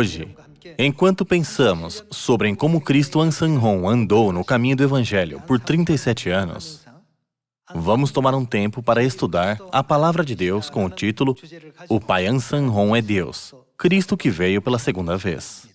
Hoje, enquanto pensamos sobre em como Cristo Ansanhon andou no caminho do Evangelho por 37 anos, vamos tomar um tempo para estudar a Palavra de Deus com o título O Pai Ansanhon é Deus, Cristo que veio pela segunda vez.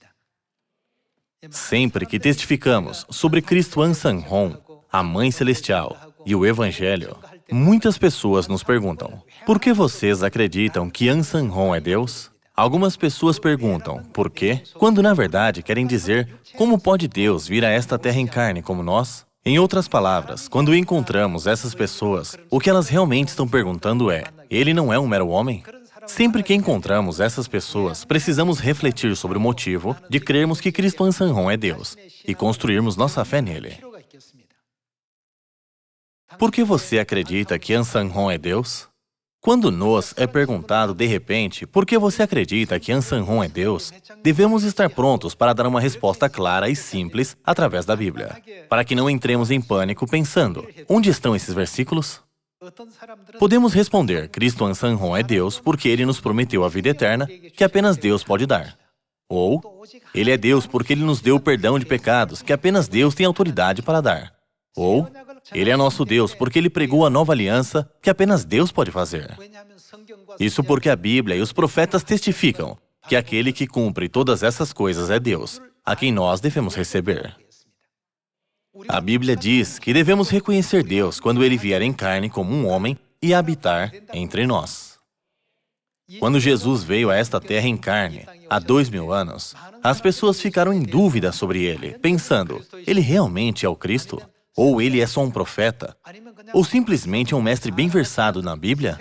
Sempre que testificamos sobre Cristo Ansanhon, a Mãe Celestial e o Evangelho, muitas pessoas nos perguntam: por que vocês acreditam que Ansanhon é Deus? Algumas pessoas perguntam por quê, quando na verdade querem dizer como pode Deus vir a esta terra em carne como nós? Em outras palavras, quando encontramos essas pessoas, o que elas realmente estão perguntando é: ele não é um mero homem? Sempre que encontramos essas pessoas, precisamos refletir sobre o motivo de crermos que Cristo Ansanhon é Deus e construirmos nossa fé nele. Por que você acredita que Ansanhon é Deus? Quando nos é perguntado de repente por que você acredita que Ansanhon é Deus, devemos estar prontos para dar uma resposta clara e simples através da Bíblia, para que não entremos em pânico pensando: onde estão esses versículos? Podemos responder: Cristo Ansanhon é Deus porque Ele nos prometeu a vida eterna que apenas Deus pode dar. Ou, Ele é Deus porque Ele nos deu o perdão de pecados que apenas Deus tem autoridade para dar. Ou, Ele é nosso Deus porque Ele pregou a nova aliança que apenas Deus pode fazer. Isso porque a Bíblia e os profetas testificam que aquele que cumpre todas essas coisas é Deus, a quem nós devemos receber. A Bíblia diz que devemos reconhecer Deus quando Ele vier em carne como um homem e habitar entre nós. Quando Jesus veio a esta terra em carne, há 2000 anos, as pessoas ficaram em dúvida sobre Ele, pensando: Ele realmente é o Cristo? Ou Ele é só um profeta? Ou simplesmente um mestre bem versado na Bíblia?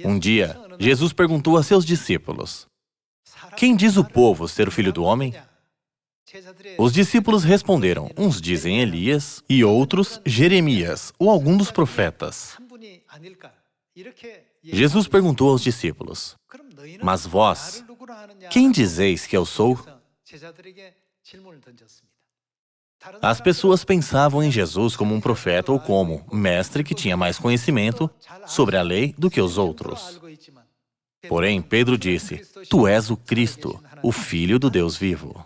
Um dia, Jesus perguntou a seus discípulos: quem diz o povo ser o Filho do Homem? Os discípulos responderam: uns dizem Elias e outros Jeremias ou algum dos profetas. Jesus perguntou aos discípulos: mas vós, quem dizeis que eu sou? As pessoas pensavam em Jesus como um profeta ou como mestre que tinha mais conhecimento sobre a lei do que os outros. Porém, Pedro disse: tu és o Cristo, o Filho do Deus vivo.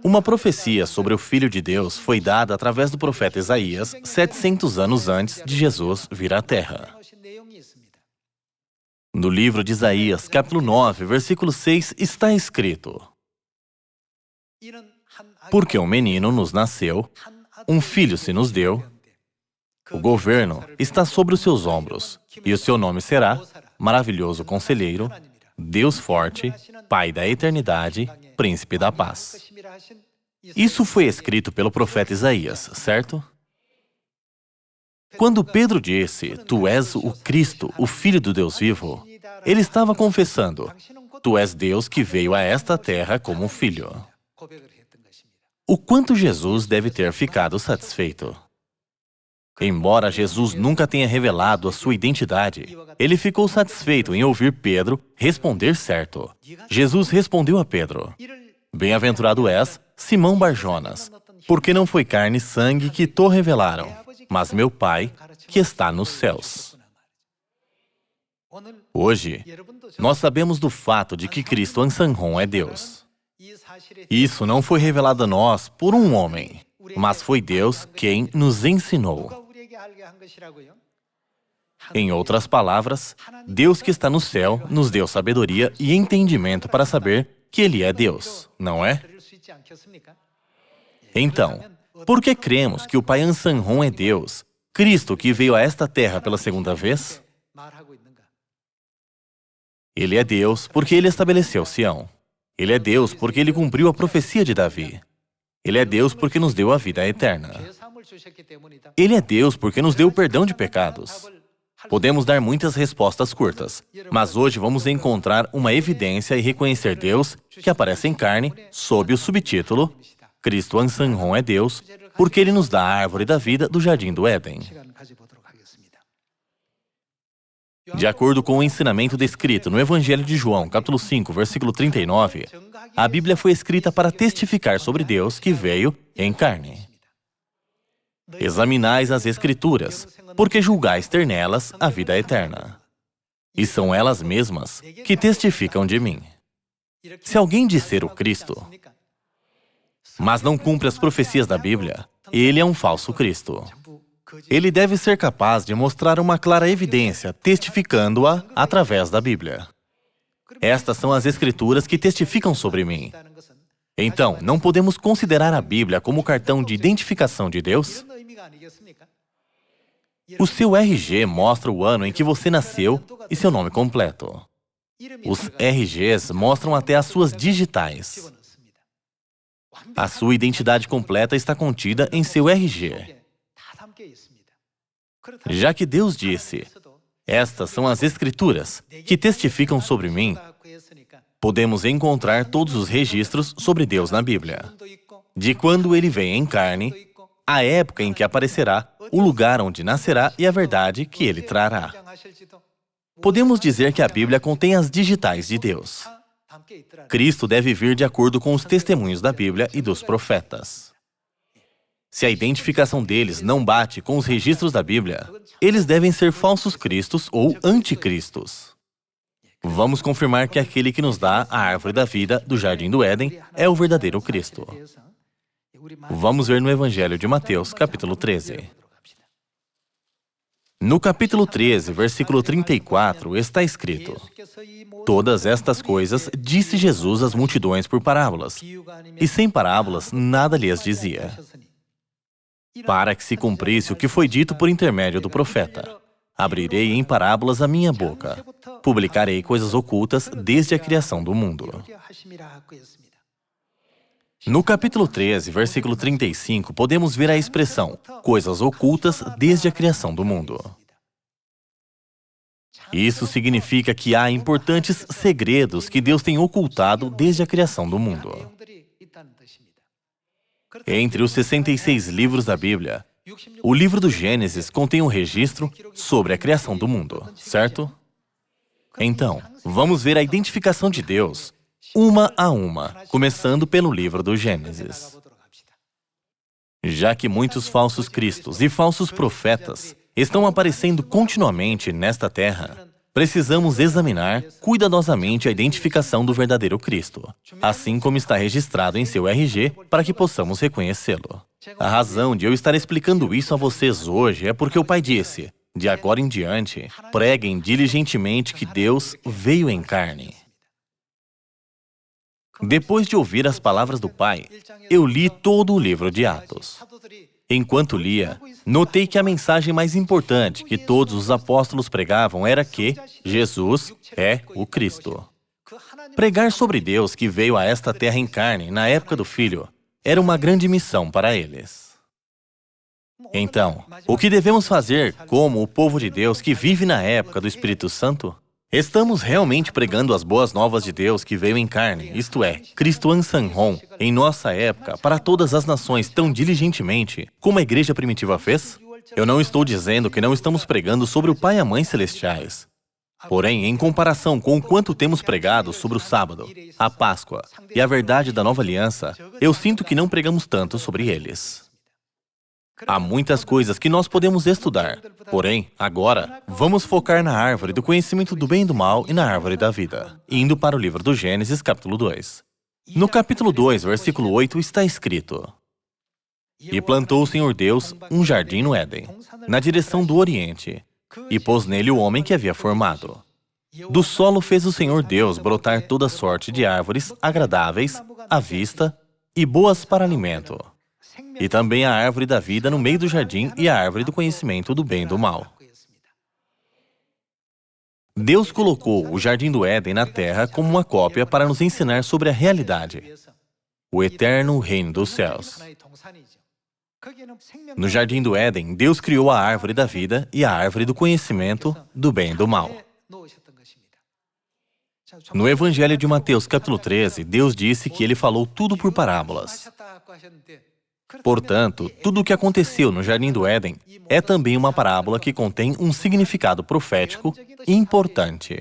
Uma profecia sobre o Filho de Deus foi dada através do profeta Isaías 700 anos antes de Jesus vir à Terra. No livro de Isaías, capítulo 9, versículo 6, está escrito: porque um menino nos nasceu, um filho se nos deu, o governo está sobre os seus ombros, e o seu nome será Maravilhoso Conselheiro, Deus Forte, Pai da Eternidade, Príncipe da Paz. Isso foi escrito pelo profeta Isaías, certo? Quando Pedro disse: tu és o Cristo, o Filho do Deus vivo, ele estava confessando: tu és Deus que veio a esta terra como um filho. O quanto Jesus deve ter ficado satisfeito? Embora Jesus nunca tenha revelado a sua identidade, ele ficou satisfeito em ouvir Pedro responder certo. Jesus respondeu a Pedro: bem-aventurado és, Simão Barjonas, porque não foi carne e sangue que te revelaram, mas meu Pai que está nos céus. Hoje, nós sabemos do fato de que Cristo Ansanhon é Deus. Isso não foi revelado a nós por um homem, mas foi Deus quem nos ensinou. Em outras palavras, Deus que está no céu nos deu sabedoria e entendimento para saber que Ele é Deus, não é? Então, por que cremos que o Pai Ansanhon é Deus, Cristo que veio a esta terra pela segunda vez? Ele é Deus porque Ele estabeleceu Sião. Ele é Deus porque Ele cumpriu a profecia de Davi. Ele é Deus porque nos deu a vida eterna. Ele é Deus porque nos deu o perdão de pecados. Podemos dar muitas respostas curtas, mas hoje vamos encontrar uma evidência e reconhecer Deus que aparece em carne sob o subtítulo Cristo Ansanhon é Deus porque Ele nos dá a árvore da vida do Jardim do Éden. De acordo com o ensinamento descrito no Evangelho de João, capítulo 5, versículo 39, a Bíblia foi escrita para testificar sobre Deus que veio em carne. Examinais as Escrituras, porque julgais ter nelas a vida eterna. E são elas mesmas que testificam de mim. Se alguém disser o Cristo, mas não cumpre as profecias da Bíblia, ele é um falso Cristo. Ele deve ser capaz de mostrar uma clara evidência, testificando-a através da Bíblia. Estas são as Escrituras que testificam sobre mim. Então, não podemos considerar a Bíblia como cartão de identificação de Deus? O seu RG mostra o ano em que você nasceu e seu nome completo. Os RGs mostram até as suas digitais. A sua identidade completa está contida em seu RG. Já que Deus disse, estas são as Escrituras que testificam sobre mim, podemos encontrar todos os registros sobre Deus na Bíblia. De quando ele vem em carne, a época em que aparecerá, o lugar onde nascerá e a verdade que ele trará. Podemos dizer que a Bíblia contém as digitais de Deus. Cristo deve vir de acordo com os testemunhos da Bíblia e dos profetas. Se a identificação deles não bate com os registros da Bíblia, eles devem ser falsos cristos ou anticristos. Vamos confirmar que aquele que nos dá a árvore da vida do Jardim do Éden é o verdadeiro Cristo. Vamos ver no Evangelho de Mateus, capítulo 13. No capítulo 13, versículo 34, está escrito: Todas estas coisas disse Jesus às multidões por parábolas, e sem parábolas nada lhes dizia, para que se cumprisse o que foi dito por intermédio do profeta. Abrirei em parábolas a minha boca. Publicarei coisas ocultas desde a criação do mundo. No capítulo 13, versículo 35, podemos ver a expressão coisas ocultas desde a criação do mundo. Isso significa que há importantes segredos que Deus tem ocultado desde a criação do mundo. Entre os 66 livros da Bíblia, o livro do Gênesis contém um registro sobre a criação do mundo, certo? Então, vamos ver a identificação de Deus, uma a uma, começando pelo livro do Gênesis. Já que muitos falsos cristos e falsos profetas estão aparecendo continuamente nesta terra, precisamos examinar cuidadosamente a identificação do verdadeiro Cristo, assim como está registrado em seu RG, para que possamos reconhecê-lo. A razão de eu estar explicando isso a vocês hoje é porque o Pai disse, de agora em diante, preguem diligentemente que Deus veio em carne. Depois de ouvir as palavras do Pai, eu li todo o livro de Atos. Enquanto lia, notei que a mensagem mais importante que todos os apóstolos pregavam era que Jesus é o Cristo. Pregar sobre Deus que veio a esta terra em carne, na época do Filho, era uma grande missão para eles. Então, o que devemos fazer como o povo de Deus que vive na época do Espírito Santo? Estamos realmente pregando as boas novas de Deus que veio em carne, isto é, Cristo Ansanhon, em nossa época, para todas as nações tão diligentemente como a igreja primitiva fez? Eu não estou dizendo que não estamos pregando sobre o Pai e a Mãe Celestiais. Porém, em comparação com o quanto temos pregado sobre o sábado, a Páscoa e a verdade da Nova Aliança, eu sinto que não pregamos tanto sobre eles. Há muitas coisas que nós podemos estudar. Porém, agora, vamos focar na árvore do conhecimento do bem e do mal e na árvore da vida, indo para o livro do Gênesis, capítulo 2. No capítulo 2, versículo 8, está escrito: E plantou o Senhor Deus um jardim no Éden, na direção do Oriente, e pôs nele o homem que havia formado. Do solo fez o Senhor Deus brotar toda sorte de árvores agradáveis à vista e boas para alimento, e também a árvore da vida no meio do jardim e a árvore do conhecimento do bem e do mal. Deus colocou o Jardim do Éden na terra como uma cópia para nos ensinar sobre a realidade, o eterno reino dos céus. No Jardim do Éden, Deus criou a árvore da vida e a árvore do conhecimento do bem e do mal. No Evangelho de Mateus, capítulo 13, Deus disse que Ele falou tudo por parábolas. Portanto, tudo o que aconteceu no Jardim do Éden é também uma parábola que contém um significado profético importante.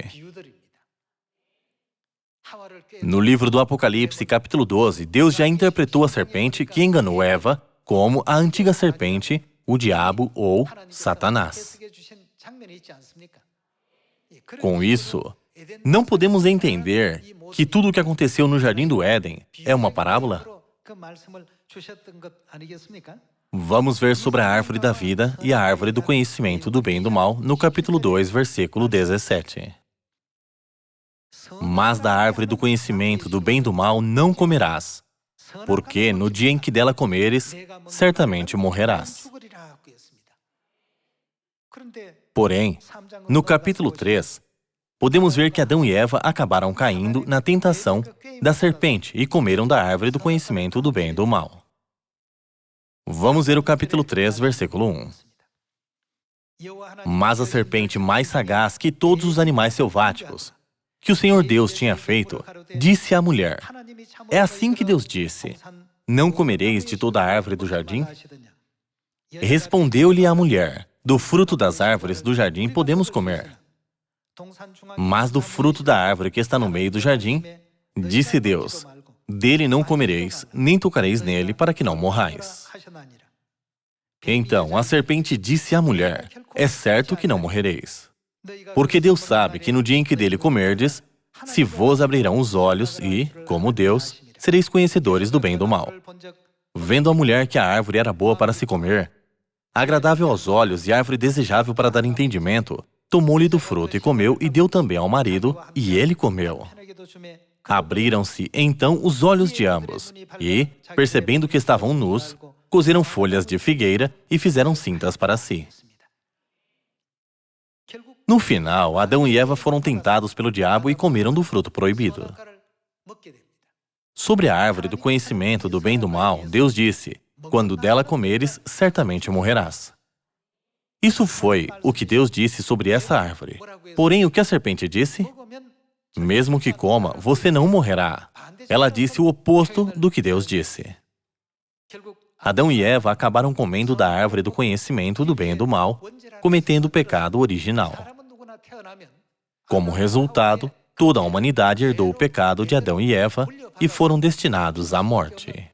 No livro do Apocalipse, capítulo 12, Deus já interpretou a serpente que enganou Eva como a antiga serpente, o diabo ou Satanás. Com isso, não podemos entender que tudo o que aconteceu no Jardim do Éden é uma parábola? Vamos ver sobre a árvore da vida e a árvore do conhecimento do bem e do mal no capítulo 2, versículo 17. Mas da árvore do conhecimento do bem e do mal não comerás, porque no dia em que dela comeres, certamente morrerás. Porém, no capítulo 3, podemos ver que Adão e Eva acabaram caindo na tentação da serpente e comeram da árvore do conhecimento do bem e do mal. Vamos ver o capítulo 3, versículo 1. Mas a serpente mais sagaz que todos os animais selváticos que o Senhor Deus tinha feito, disse à mulher: é assim que Deus disse, não comereis de toda a árvore do jardim? Respondeu-lhe a mulher: do fruto das árvores do jardim podemos comer. Mas do fruto da árvore que está no meio do jardim, disse Deus: dele não comereis, nem tocareis nele, para que não morrais. Então a serpente disse à mulher: é certo que não morrereis. Porque Deus sabe que no dia em que dele comerdes, se vos abrirão os olhos e, como Deus, sereis conhecedores do bem e do mal. Vendo a mulher que a árvore era boa para se comer, agradável aos olhos e árvore desejável para dar entendimento, tomou-lhe do fruto e comeu, e deu também ao marido, e ele comeu. Abriram-se então os olhos de ambos, e, percebendo que estavam nus, cozeram folhas de figueira e fizeram cintas para si. No final, Adão e Eva foram tentados pelo diabo e comeram do fruto proibido. Sobre a árvore do conhecimento do bem e do mal, Deus disse: quando dela comeres, certamente morrerás. Isso foi o que Deus disse sobre essa árvore. Porém, o que a serpente disse? Mesmo que coma, você não morrerá. Ela disse o oposto do que Deus disse. Adão e Eva acabaram comendo da árvore do conhecimento do bem e do mal, cometendo o pecado original. Como resultado, toda a humanidade herdou o pecado de Adão e Eva e foram destinados à morte.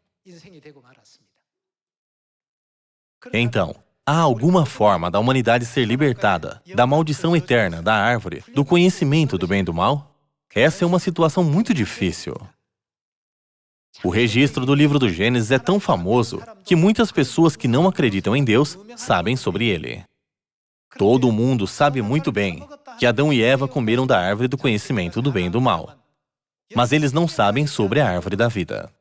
Então, há alguma forma da humanidade ser libertada da maldição eterna da árvore do conhecimento do bem e do mal? Essa é uma situação muito difícil. O registro do livro do Gênesis é tão famoso que muitas pessoas que não acreditam em Deus sabem sobre ele. Todo mundo sabe muito bem que Adão e Eva comeram da árvore do conhecimento do bem e do mal. Mas eles não sabem sobre a árvore da vida.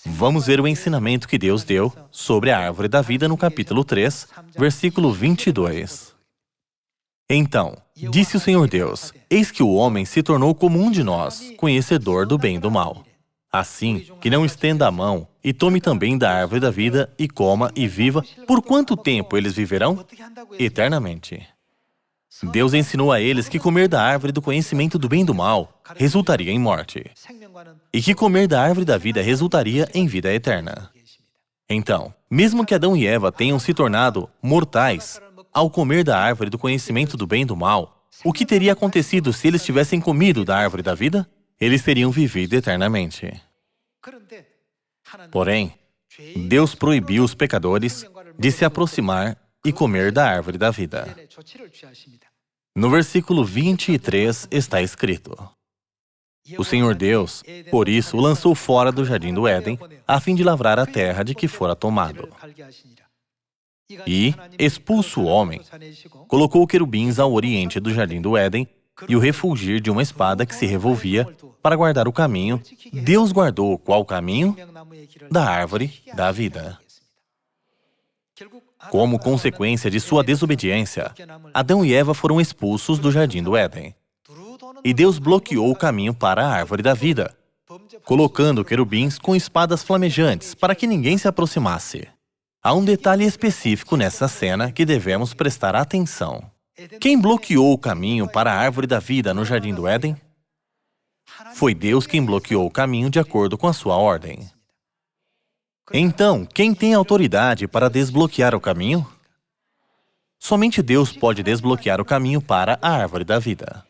Vamos ver o ensinamento que Deus deu sobre a árvore da vida no capítulo 3, versículo 22. Então, disse o Senhor Deus: eis que o homem se tornou como um de nós, conhecedor do bem e do mal. Assim, que não estenda a mão e tome também da árvore da vida e coma e viva. Por quanto tempo eles viverão? Eternamente. Deus ensinou a eles que comer da árvore do conhecimento do bem e do mal resultaria em morte, e que comer da árvore da vida resultaria em vida eterna. Então, mesmo que Adão e Eva tenham se tornado mortais ao comer da árvore do conhecimento do bem e do mal, o que teria acontecido se eles tivessem comido da árvore da vida? Eles teriam vivido eternamente. Porém, Deus proibiu os pecadores de se aproximar e comer da árvore da vida. No versículo 23 está escrito: o Senhor Deus, por isso, o lançou fora do jardim do Éden, a fim de lavrar a terra de que fora tomado. E, expulso o homem, colocou querubins ao oriente do jardim do Éden, e o refulgir de uma espada que se revolvia para guardar o caminho. Deus guardou qual caminho? Da árvore da vida. Como consequência de sua desobediência, Adão e Eva foram expulsos do jardim do Éden. E Deus bloqueou o caminho para a árvore da vida, colocando querubins com espadas flamejantes para que ninguém se aproximasse. Há um detalhe específico nessa cena que devemos prestar atenção. Quem bloqueou o caminho para a árvore da vida no jardim do Éden? Foi Deus quem bloqueou o caminho de acordo com a sua ordem. Então, quem tem autoridade para desbloquear o caminho? Somente Deus pode desbloquear o caminho para a árvore da vida.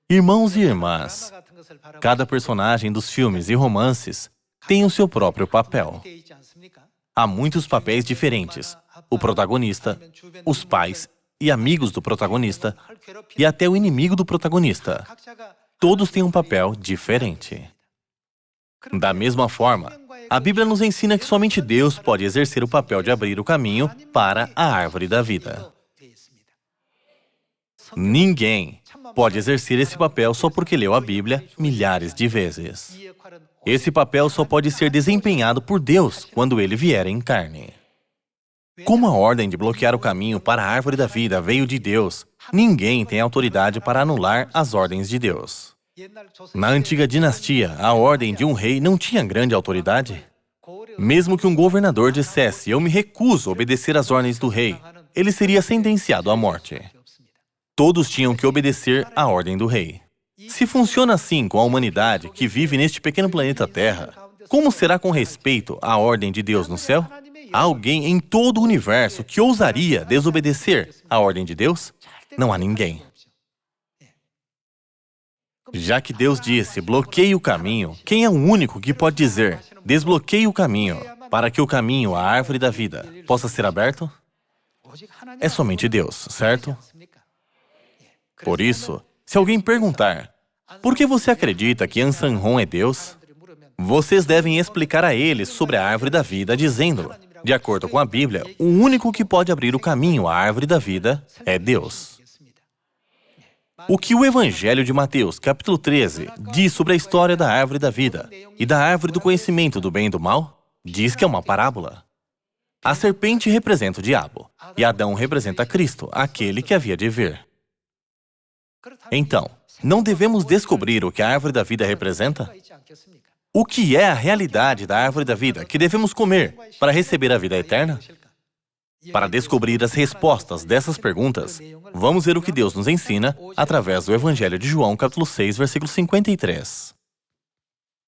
Irmãos e irmãs, cada personagem dos filmes e romances tem o seu próprio papel. Há muitos papéis diferentes. O protagonista, os pais e amigos do protagonista, e até o inimigo do protagonista. Todos têm um papel diferente. Da mesma forma, a Bíblia nos ensina que somente Deus pode exercer o papel de abrir o caminho para a árvore da vida. Ninguém pode exercer esse papel só porque leu a Bíblia milhares de vezes. Esse papel só pode ser desempenhado por Deus quando Ele vier em carne. Como a ordem de bloquear o caminho para a árvore da vida veio de Deus, ninguém tem autoridade para anular as ordens de Deus. Na antiga dinastia, a ordem de um rei não tinha grande autoridade. Mesmo que um governador dissesse, eu me recuso a obedecer às ordens do rei, ele seria sentenciado à morte. Todos tinham que obedecer à ordem do rei. Se funciona assim com a humanidade que vive neste pequeno planeta Terra, como será com respeito à ordem de Deus no céu? Há alguém em todo o universo que ousaria desobedecer à ordem de Deus? Não há ninguém. Já que Deus disse, bloqueie o caminho, quem é o único que pode dizer, desbloqueie o caminho, para que o caminho à árvore da vida possa ser aberto? É somente Deus, certo? Por isso, se alguém perguntar, por que você acredita que Ansanron é Deus? Vocês devem explicar a eles sobre a árvore da vida, dizendo, de acordo com a Bíblia, o único que pode abrir o caminho à árvore da vida é Deus. O que o Evangelho de Mateus, capítulo 13, diz sobre a história da árvore da vida e da árvore do conhecimento do bem e do mal, diz que é uma parábola. A serpente representa o diabo, e Adão representa Cristo, aquele que havia de vir. Então, não devemos descobrir o que a árvore da vida representa? O que é a realidade da árvore da vida que devemos comer para receber a vida eterna? Para descobrir as respostas dessas perguntas, vamos ver o que Deus nos ensina através do Evangelho de João, capítulo 6, versículo 53.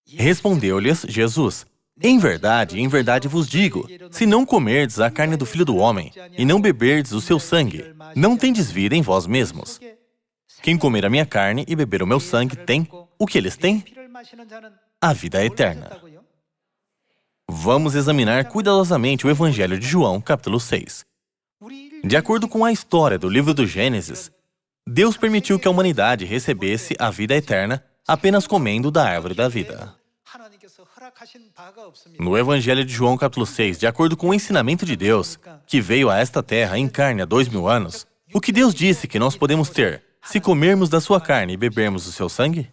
Respondeu-lhes Jesus, em verdade vos digo, se não comerdes a carne do Filho do Homem e não beberdes o seu sangue, não tendes vida em vós mesmos. Quem comer a minha carne e beber o meu sangue tem o que eles têm? A vida eterna. Vamos examinar cuidadosamente o Evangelho de João, capítulo 6. De acordo com a história do livro do Gênesis, Deus permitiu que a humanidade recebesse a vida eterna apenas comendo da árvore da vida. No Evangelho de João, capítulo 6, de acordo com o ensinamento de Deus, que veio a esta terra em carne há 2000 anos, o que Deus disse que nós podemos ter se comermos da sua carne e bebermos o seu sangue?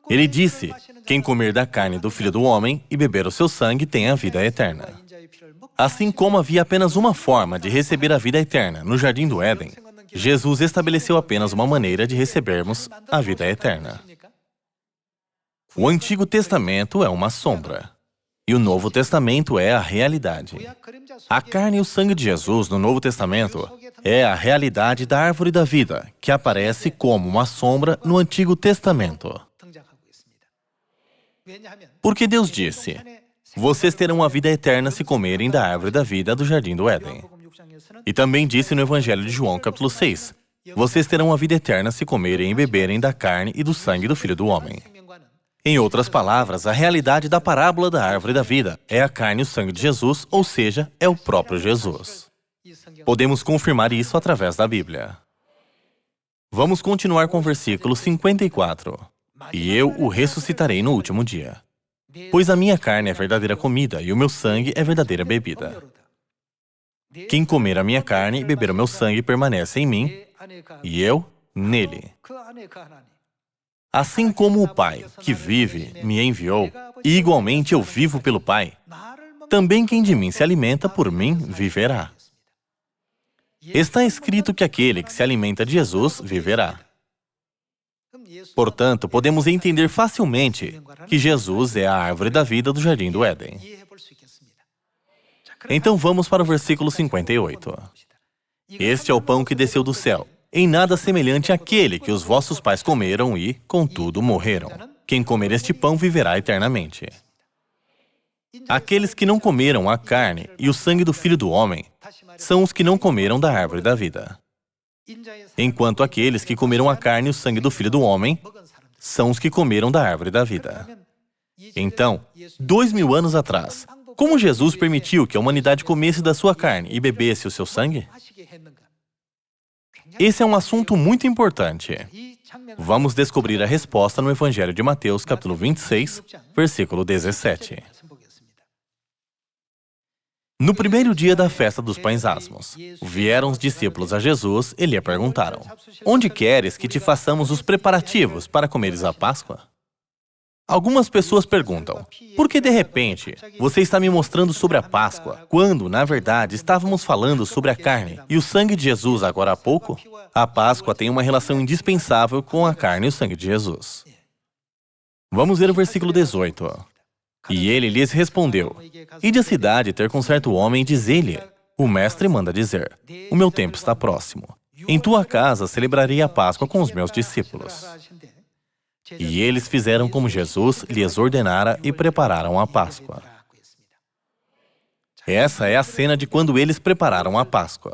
Ele disse, quem comer da carne do Filho do Homem e beber o seu sangue tem a vida eterna. Assim como havia apenas uma forma de receber a vida eterna no Jardim do Éden, Jesus estabeleceu apenas uma maneira de recebermos a vida eterna. O Antigo Testamento é uma sombra, e o Novo Testamento é a realidade. A carne e o sangue de Jesus no Novo Testamento é a realidade da árvore da vida, que aparece como uma sombra no Antigo Testamento. Porque Deus disse, vocês terão a vida eterna se comerem da árvore da vida do Jardim do Éden. E também disse no Evangelho de João, capítulo 6, vocês terão a vida eterna se comerem e beberem da carne e do sangue do Filho do Homem. Em outras palavras, a realidade da parábola da árvore da vida é a carne e o sangue de Jesus, ou seja, é o próprio Jesus. Podemos confirmar isso através da Bíblia. Vamos continuar com o versículo 54. E eu o ressuscitarei no último dia. Pois a minha carne é verdadeira comida e o meu sangue é verdadeira bebida. Quem comer a minha carne e beber o meu sangue permanece em mim, e eu nele. Assim como o Pai, que vive, me enviou, e igualmente eu vivo pelo Pai, também quem de mim se alimenta por mim viverá. Está escrito que aquele que se alimenta de Jesus viverá. Portanto, podemos entender facilmente que Jesus é a árvore da vida do Jardim do Éden. Então vamos para o versículo 58. Este é o pão que desceu do céu, em nada semelhante àquele que os vossos pais comeram e, contudo, morreram. Quem comer este pão viverá eternamente. Aqueles que não comeram a carne e o sangue do Filho do Homem são os que não comeram da árvore da vida. Enquanto aqueles que comeram a carne e o sangue do Filho do Homem são os que comeram da árvore da vida. Então, 2000 anos atrás, como Jesus permitiu que a humanidade comesse da sua carne e bebesse o seu sangue? Esse é um assunto muito importante. Vamos descobrir a resposta no Evangelho de Mateus, capítulo 26, versículo 17. No primeiro dia da festa dos pães asmos, vieram os discípulos a Jesus e lhe perguntaram: onde queres que te façamos os preparativos para comeres a Páscoa? Algumas pessoas perguntam: por que de repente você está me mostrando sobre a Páscoa, quando, na verdade, estávamos falando sobre a carne e o sangue de Jesus agora há pouco? A Páscoa tem uma relação indispensável com a carne e o sangue de Jesus. Vamos ver o versículo 18. E ele lhes respondeu: ide à cidade ter com certo homem e diz-lhe: o mestre manda dizer, o meu tempo está próximo. Em tua casa celebrarei a Páscoa com os meus discípulos. E eles fizeram como Jesus lhes ordenara e prepararam a Páscoa. Essa é a cena de quando eles prepararam a Páscoa.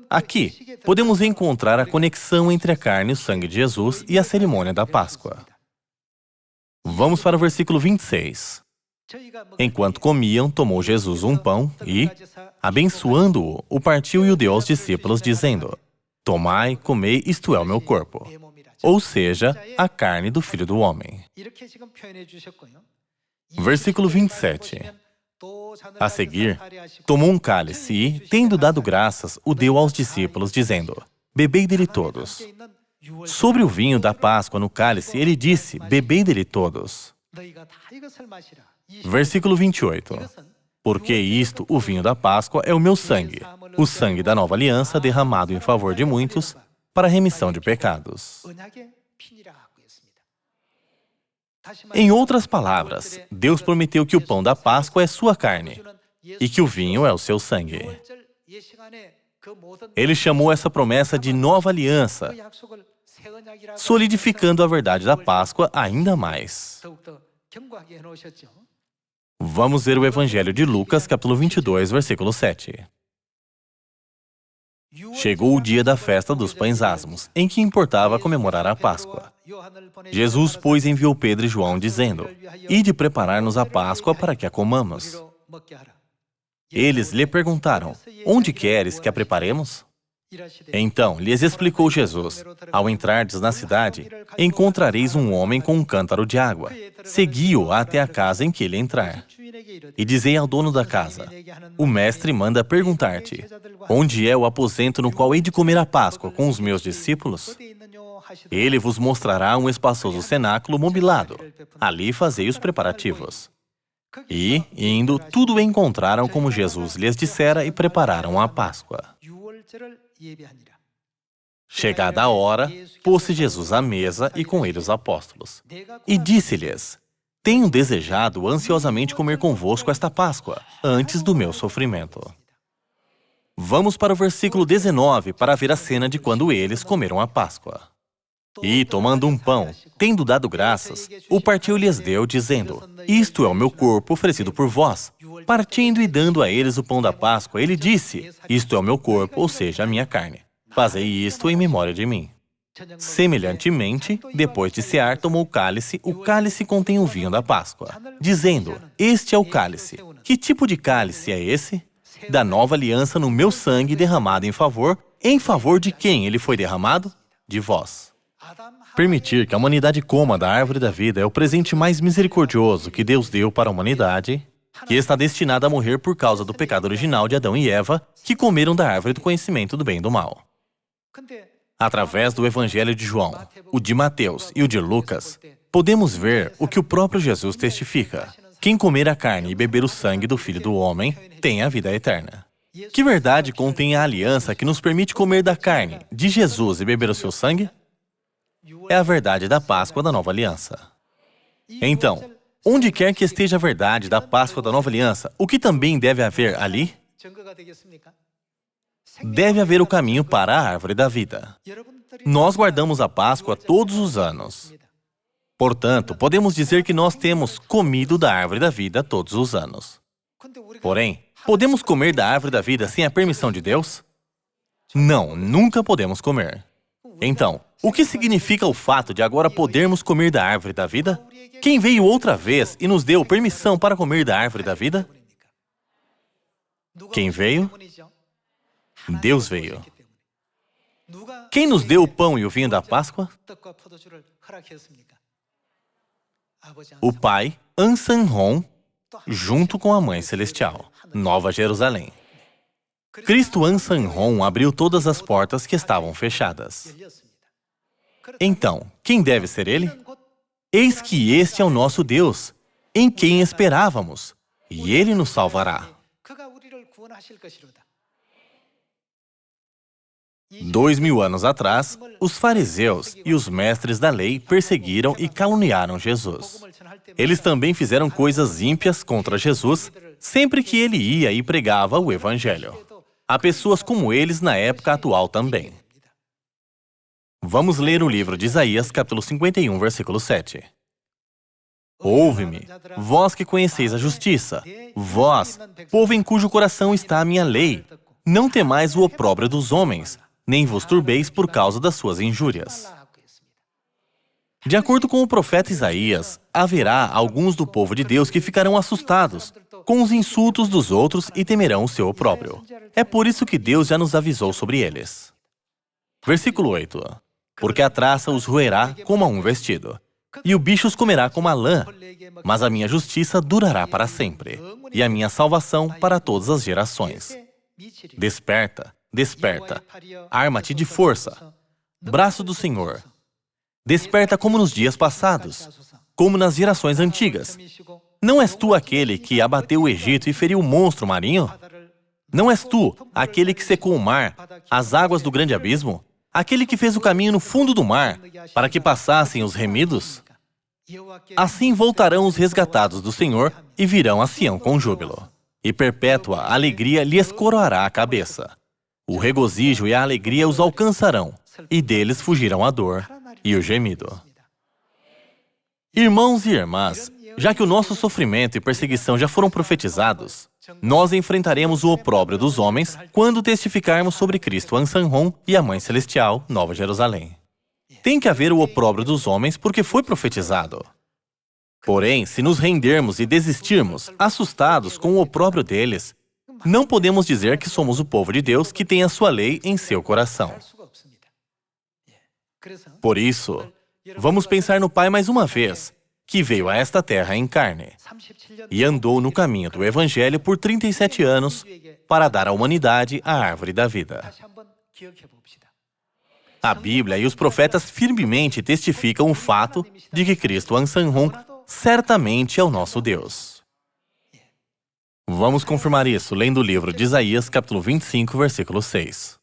Aqui, podemos encontrar a conexão entre a carne e o sangue de Jesus e a cerimônia da Páscoa. Vamos para o versículo 26. Enquanto comiam, tomou Jesus um pão e, abençoando-o, o partiu e o deu aos discípulos, dizendo: tomai, comei, isto é o meu corpo. Ou seja, a carne do Filho do Homem. Versículo 27. A seguir, tomou um cálice e, tendo dado graças, o deu aos discípulos, dizendo: bebei dele todos. Sobre o vinho da Páscoa no cálice, ele disse: bebei dele todos. Versículo 28. Porque isto, o vinho da Páscoa, é o meu sangue, o sangue da nova aliança derramado em favor de muitos, para a remissão de pecados. Em outras palavras, Deus prometeu que o pão da Páscoa é sua carne e que o vinho é o seu sangue. Ele chamou essa promessa de nova aliança, solidificando a verdade da Páscoa ainda mais. Vamos ver o Evangelho de Lucas, capítulo 22, versículo 7. Chegou o dia da festa dos pães asmos, em que importava comemorar a Páscoa. Jesus, pois, enviou Pedro e João, dizendo: ide preparar-nos a Páscoa para que a comamos. Eles lhe perguntaram: onde queres que a preparemos? Então lhes explicou Jesus: ao entrardes na cidade, encontrareis um homem com um cântaro de água. Segui-o até a casa em que ele entrar. E dizei ao dono da casa: o mestre manda perguntar-te: onde é o aposento no qual hei de comer a Páscoa com os meus discípulos? Ele vos mostrará um espaçoso cenáculo mobilado. Ali fazei os preparativos. E, indo, tudo encontraram como Jesus lhes dissera e prepararam a Páscoa. Chegada a hora, pôs-se Jesus à mesa e com ele os apóstolos. E disse-lhes: tenho desejado ansiosamente comer convosco esta Páscoa, antes do meu sofrimento. Vamos para o versículo 19 para ver a cena de quando eles comeram a Páscoa. E, tomando um pão, tendo dado graças, o partiu e lhes deu, dizendo: isto é o meu corpo oferecido por vós. Partindo e dando a eles o pão da Páscoa, ele disse: isto é o meu corpo, ou seja, a minha carne. Fazei isto em memória de mim. Semelhantemente, depois de cear, tomou o cálice contém o vinho da Páscoa, dizendo: este é o cálice. Que tipo de cálice é esse? Da nova aliança no meu sangue derramado em favor de quem ele foi derramado? De vós. Permitir que a humanidade coma da árvore da vida é o presente mais misericordioso que Deus deu para a humanidade, que está destinada a morrer por causa do pecado original de Adão e Eva, que comeram da árvore do conhecimento do bem e do mal. Através do Evangelho de João, o de Mateus e o de Lucas, podemos ver o que o próprio Jesus testifica: quem comer a carne e beber o sangue do Filho do Homem tem a vida eterna. Que verdade contém a aliança que nos permite comer da carne de Jesus e beber o seu sangue? É a verdade da Páscoa da Nova Aliança. Então, onde quer que esteja a verdade da Páscoa da Nova Aliança, o que também deve haver ali? Deve haver o caminho para a árvore da vida. Nós guardamos a Páscoa todos os anos. Portanto, podemos dizer que nós temos comido da árvore da vida todos os anos. Porém, podemos comer da árvore da vida sem a permissão de Deus? Não, nunca podemos comer. Então, O que significa o fato de agora podermos comer da árvore da vida? Quem veio outra vez e nos deu permissão para comer da árvore da vida? Quem veio? Deus veio. Quem nos deu o pão e o vinho da Páscoa? O Pai, Ansanhon, junto com a Mãe Celestial, Nova Jerusalém. Cristo Ansanhon abriu todas as portas que estavam fechadas. Então, quem deve ser ele? Eis que este é o nosso Deus, em quem esperávamos, e ele nos salvará. 2000 anos atrás, os fariseus e os mestres da lei perseguiram e caluniaram Jesus. Eles também fizeram coisas ímpias contra Jesus sempre que ele ia e pregava o Evangelho. Há pessoas como eles na época atual também. Vamos ler o livro de Isaías, capítulo 51, versículo 7. Ouve-me, vós que conheceis a justiça, vós, povo em cujo coração está a minha lei, não temais o opróbrio dos homens, nem vos turbeis por causa das suas injúrias. De acordo com o profeta Isaías, haverá alguns do povo de Deus que ficarão assustados com os insultos dos outros e temerão o seu opróbrio. É por isso que Deus já nos avisou sobre eles. Versículo 8. Porque a traça os roerá como a um vestido, e o bicho os comerá como a lã, mas a minha justiça durará para sempre, e a minha salvação para todas as gerações. Desperta, desperta, arma-te de força, braço do Senhor. Desperta como nos dias passados, como nas gerações antigas. Não és tu aquele que abateu o Egito e feriu o monstro marinho? Não és tu aquele que secou o mar, as águas do grande abismo? Aquele que fez o caminho no fundo do mar, para que passassem os remidos? Assim voltarão os resgatados do Senhor e virão a Sião com júbilo. E perpétua alegria lhes coroará a cabeça. O regozijo e a alegria os alcançarão, e deles fugirão a dor e o gemido. Irmãos e irmãs, já que o nosso sofrimento e perseguição já foram profetizados, nós enfrentaremos o opróbrio dos homens quando testificarmos sobre Cristo Ansanhon e a Mãe Celestial, Nova Jerusalém. Tem que haver o opróbrio dos homens porque foi profetizado. Porém, se nos rendermos e desistirmos, assustados com o opróbrio deles, não podemos dizer que somos o povo de Deus que tem a sua lei em seu coração. Por isso, vamos pensar no Pai mais uma vez, que veio a esta terra em carne e andou no caminho do Evangelho por 37 anos para dar à humanidade a árvore da vida. A Bíblia e os profetas firmemente testificam o fato de que Cristo Ansanhon certamente é o nosso Deus. Vamos confirmar isso lendo o livro de Isaías, capítulo 25, versículo 6.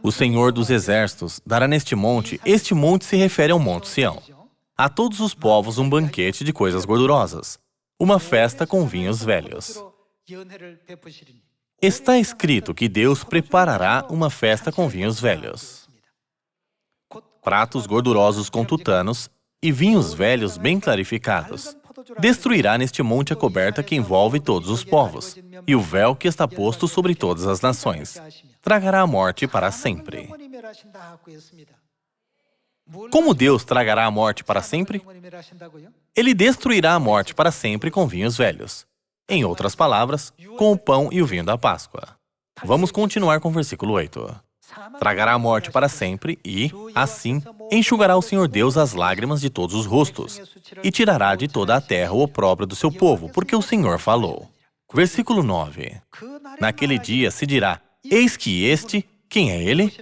O Senhor dos Exércitos dará neste monte, este monte se refere ao Monte Sião, a todos os povos um banquete de coisas gordurosas, uma festa com vinhos velhos. Está escrito que Deus preparará uma festa com vinhos velhos, pratos gordurosos com tutanos e vinhos velhos bem clarificados. Destruirá neste monte a coberta que envolve todos os povos, e o véu que está posto sobre todas as nações. Tragará a morte para sempre. Como Deus tragará a morte para sempre? Ele destruirá a morte para sempre com vinhos velhos. Em outras palavras, com o pão e o vinho da Páscoa. Vamos continuar com o versículo 8. Tragará a morte para sempre e, assim, enxugará o Senhor Deus as lágrimas de todos os rostos e tirará de toda a terra o opróbrio do seu povo, porque o Senhor falou. Versículo 9. Naquele dia se dirá, eis que este, quem é ele?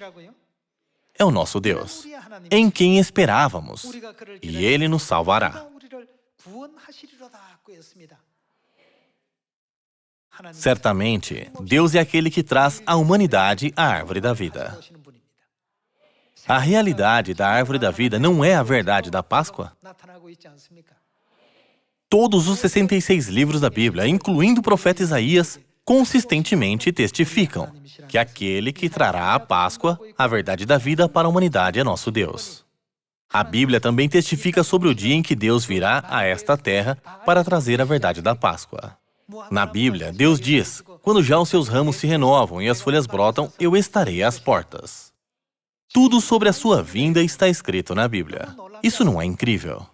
É o nosso Deus, em quem esperávamos, e ele nos salvará. Certamente, Deus é aquele que traz à humanidade a árvore da vida. A realidade da árvore da vida não é a verdade da Páscoa? Todos os 66 livros da Bíblia, incluindo o profeta Isaías, consistentemente testificam que aquele que trará a Páscoa, a verdade da vida para a humanidade é nosso Deus. A Bíblia também testifica sobre o dia em que Deus virá a esta terra para trazer a verdade da Páscoa. Na Bíblia, Deus diz, quando já os seus ramos se renovam e as folhas brotam, eu estarei às portas. Tudo sobre a sua vinda está escrito na Bíblia. Isso não é incrível?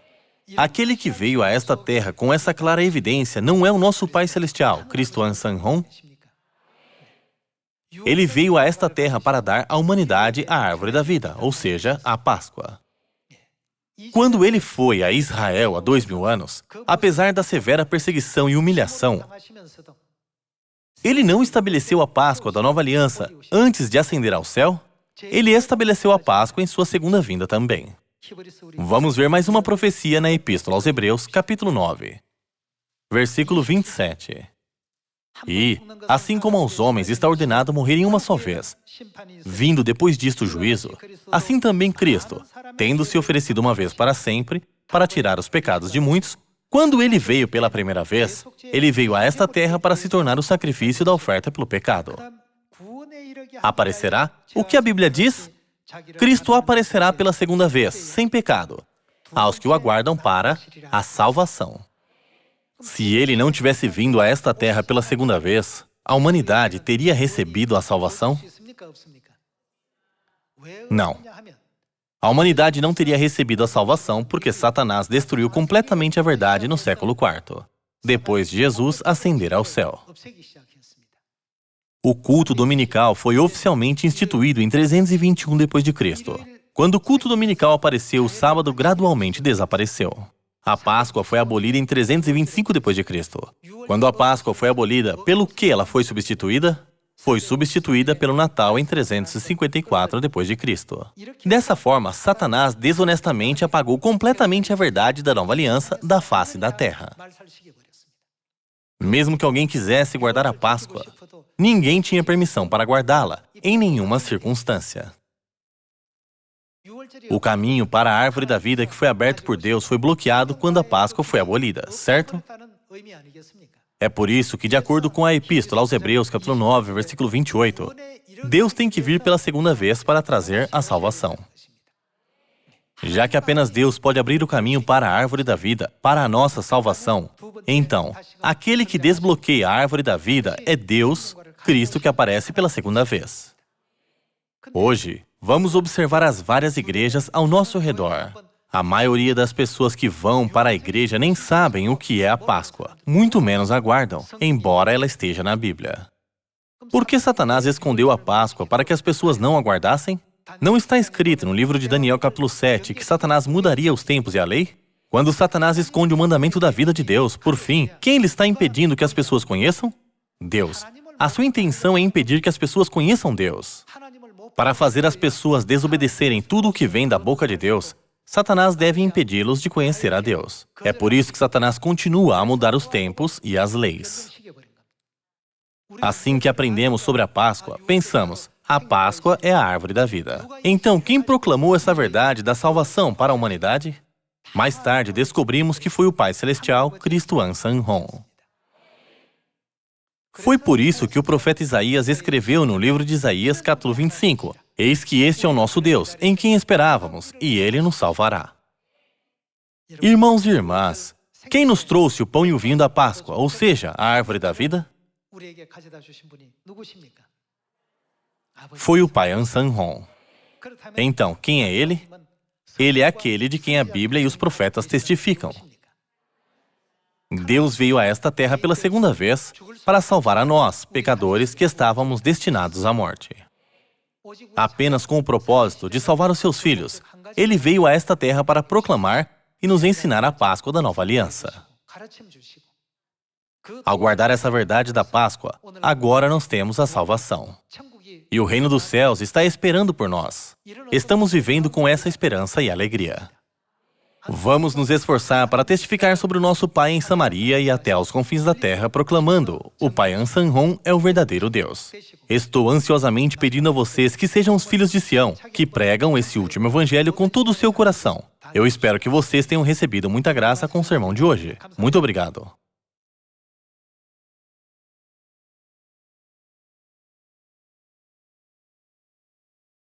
Aquele que veio a esta terra com essa clara evidência não é o nosso Pai Celestial, Cristo Ansanhon? Ele veio a esta terra para dar à humanidade a árvore da vida, ou seja, a Páscoa. Quando ele foi a Israel há 2000 anos, apesar da severa perseguição e humilhação, ele não estabeleceu a Páscoa da Nova Aliança antes de ascender ao céu? Ele estabeleceu a Páscoa em sua segunda vinda também. Vamos ver mais uma profecia na Epístola aos Hebreus, capítulo 9, versículo 27. E, assim como aos homens está ordenado morrerem uma só vez, vindo depois disto o juízo, assim também Cristo, tendo se oferecido uma vez para sempre, para tirar os pecados de muitos, quando ele veio pela primeira vez, ele veio a esta terra para se tornar o sacrifício da oferta pelo pecado. Aparecerá? O que a Bíblia diz? Cristo aparecerá pela segunda vez, sem pecado, aos que o aguardam para a salvação. Se ele não tivesse vindo a esta terra pela segunda vez, a humanidade teria recebido a salvação? Não. A humanidade não teria recebido a salvação porque Satanás destruiu completamente a verdade no século IV, depois de Jesus ascender ao céu. O culto dominical foi oficialmente instituído em 321 d.C. Quando o culto dominical apareceu, o sábado gradualmente desapareceu. A Páscoa foi abolida em 325 d.C. Quando a Páscoa foi abolida, pelo que ela foi substituída? Foi substituída pelo Natal em 354 d.C. Dessa forma, Satanás desonestamente apagou completamente a verdade da nova aliança da face da terra. Mesmo que alguém quisesse guardar a Páscoa, ninguém tinha permissão para guardá-la, em nenhuma circunstância. O caminho para a árvore da vida que foi aberto por Deus foi bloqueado quando a Páscoa foi abolida, certo? É por isso que, de acordo com a Epístola aos Hebreus, capítulo 9, versículo 28, Deus tem que vir pela segunda vez para trazer a salvação. Já que apenas Deus pode abrir o caminho para a árvore da vida, para a nossa salvação, então, aquele que desbloqueia a árvore da vida é Deus, Cristo, que aparece pela segunda vez. Hoje, vamos observar as várias igrejas ao nosso redor. A maioria das pessoas que vão para a igreja nem sabem o que é a Páscoa, muito menos aguardam, embora ela esteja na Bíblia. Por que Satanás escondeu a Páscoa para que as pessoas não aguardassem? Não está escrito no livro de Daniel, capítulo 7, que Satanás mudaria os tempos e a lei? Quando Satanás esconde o mandamento da vida de Deus, por fim, quem lhe está impedindo que as pessoas conheçam? Deus. A sua intenção é impedir que as pessoas conheçam Deus. Para fazer as pessoas desobedecerem tudo o que vem da boca de Deus, Satanás deve impedi-los de conhecer a Deus. É por isso que Satanás continua a mudar os tempos e as leis. Assim que aprendemos sobre a Páscoa, pensamos, a Páscoa é a árvore da vida. Então, quem proclamou essa verdade da salvação para a humanidade? Mais tarde, descobrimos que foi o Pai Celestial, Cristo Ansanhon. Foi por isso que o profeta Isaías escreveu no livro de Isaías, capítulo 25, Eis que este é o nosso Deus, em quem esperávamos, e Ele nos salvará. Irmãos e irmãs, quem nos trouxe o pão e o vinho da Páscoa, ou seja, a árvore da vida? Foi o Pai Ansanhon. Então, quem é ele? Ele é aquele de quem a Bíblia e os profetas testificam. Deus veio a esta terra pela segunda vez para salvar a nós, pecadores que estávamos destinados à morte. Apenas com o propósito de salvar os seus filhos, Ele veio a esta terra para proclamar e nos ensinar a Páscoa da Nova Aliança. Ao guardar essa verdade da Páscoa, agora nós temos a salvação. E o reino dos céus está esperando por nós. Estamos vivendo com essa esperança e alegria. Vamos nos esforçar para testificar sobre o nosso Pai em Samaria e até aos confins da terra, proclamando: o Pai Ansanhon é o verdadeiro Deus. Estou ansiosamente pedindo a vocês que sejam os filhos de Sião, que pregam esse último evangelho com todo o seu coração. Eu espero que vocês tenham recebido muita graça com o sermão de hoje. Muito obrigado.